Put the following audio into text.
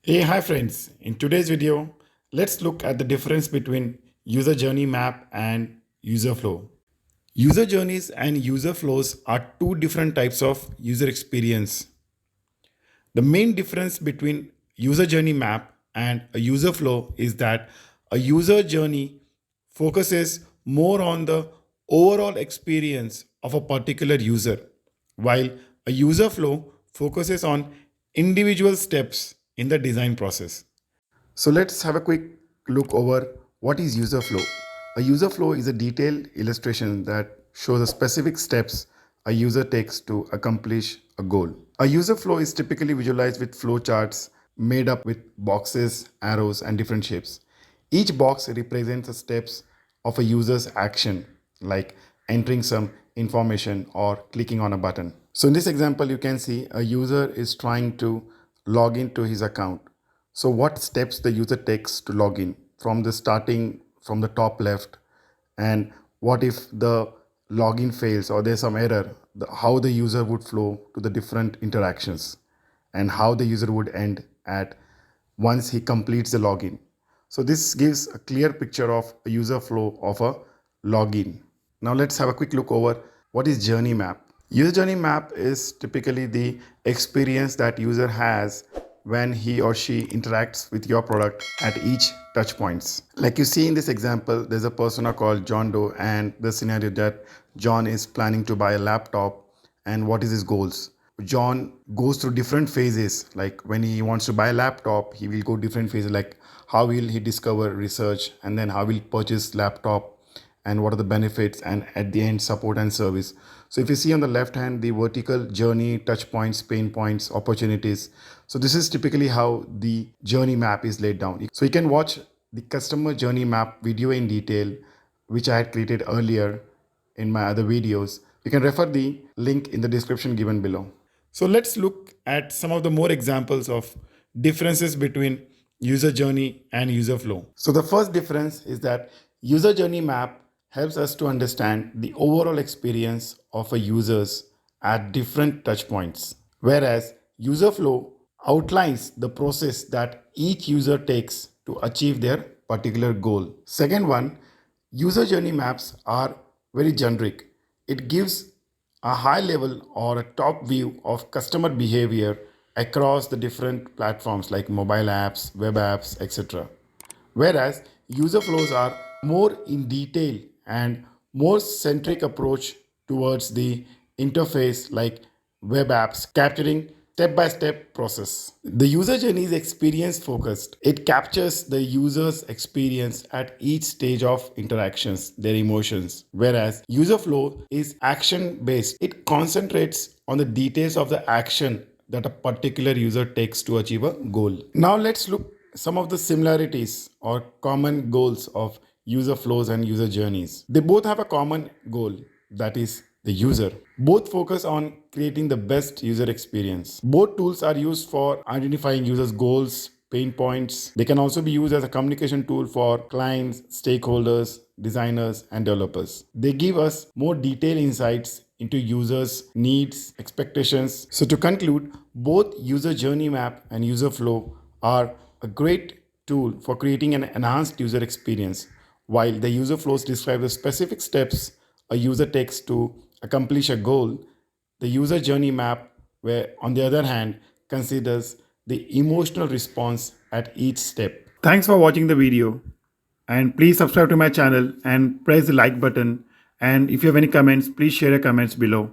Hey, hi friends. In today's video, let's look at the difference between user journey map and user flow. User journeys and user flows are two different types of user experience. The main difference between user journey map and a user flow is that a user journey focuses more on the overall experience of a particular user, while a user flow focuses on individual steps in the design process. So let's have a quick look over what is user flow. A user flow is a detailed illustration that shows the specific steps a user takes to accomplish a goal. A user flow is typically visualized with flowcharts made up with boxes, arrows, and different shapes. Each box represents the steps of a user's action, like entering some information or clicking on a button. So in this example, you can see a user is trying to log into his account. So what steps the user takes to log in from the starting from the top left, and what if the login fails or there's some error, how the user would flow to the different interactions and how the user would end at once he completes the login. So this gives a clear picture of a user flow of a login. Now let's have a quick look over what is journey map. User journey map is typically the experience that user has when he or she interacts with your product at each touch points. Like you see in this example, there's a persona called John Doe, and the scenario that John is planning to buy a laptop and what is his goals. John goes through different phases. Like when he wants to buy a laptop, he will go different phases, like how will he discover research, and then how will purchase laptop, and what are the benefits, and at the end support and service. So if you see on the left hand, the vertical journey, touch points, pain points, opportunities. So this is typically how the journey map is laid down. So you can watch the customer journey map video in detail, which I had created earlier in my other videos. You can refer the link in the description given below. So let's look at some of the more examples of differences between user journey and user flow. So the first difference is that user journey map helps us to understand the overall experience of a users at different touch points, whereas user flow outlines the process that each user takes to achieve their particular goal. Second one, user journey maps are very generic. It gives a high level or a top view of customer behavior across the different platforms like mobile apps, web apps, etc. Whereas user flows are more in detail and more centric approach towards the interface like web apps, capturing step-by-step process. The user journey is experience focused. It captures the user's experience at each stage of interactions, their emotions. Whereas user flow is action based. It concentrates on the details of the action that a particular user takes to achieve a goal. Now let's look some of the similarities or common goals of user flows and user journeys. They both have a common goal, that is the user. Both focus on creating the best user experience. Both tools are used for identifying users' goals, pain points. They can also be used as a communication tool for clients, stakeholders, designers, and developers. They give us more detailed insights into users' needs, expectations. So to conclude, both user journey map and user flow are a great tool for creating an enhanced user experience, while the user flows describe the specific steps a user takes to accomplish a goal. The user journey map, where on the other hand, considers the emotional response at each step. Thanks for watching the video, and please subscribe to my channel and press the like button. And if you have any comments, please share your comments below.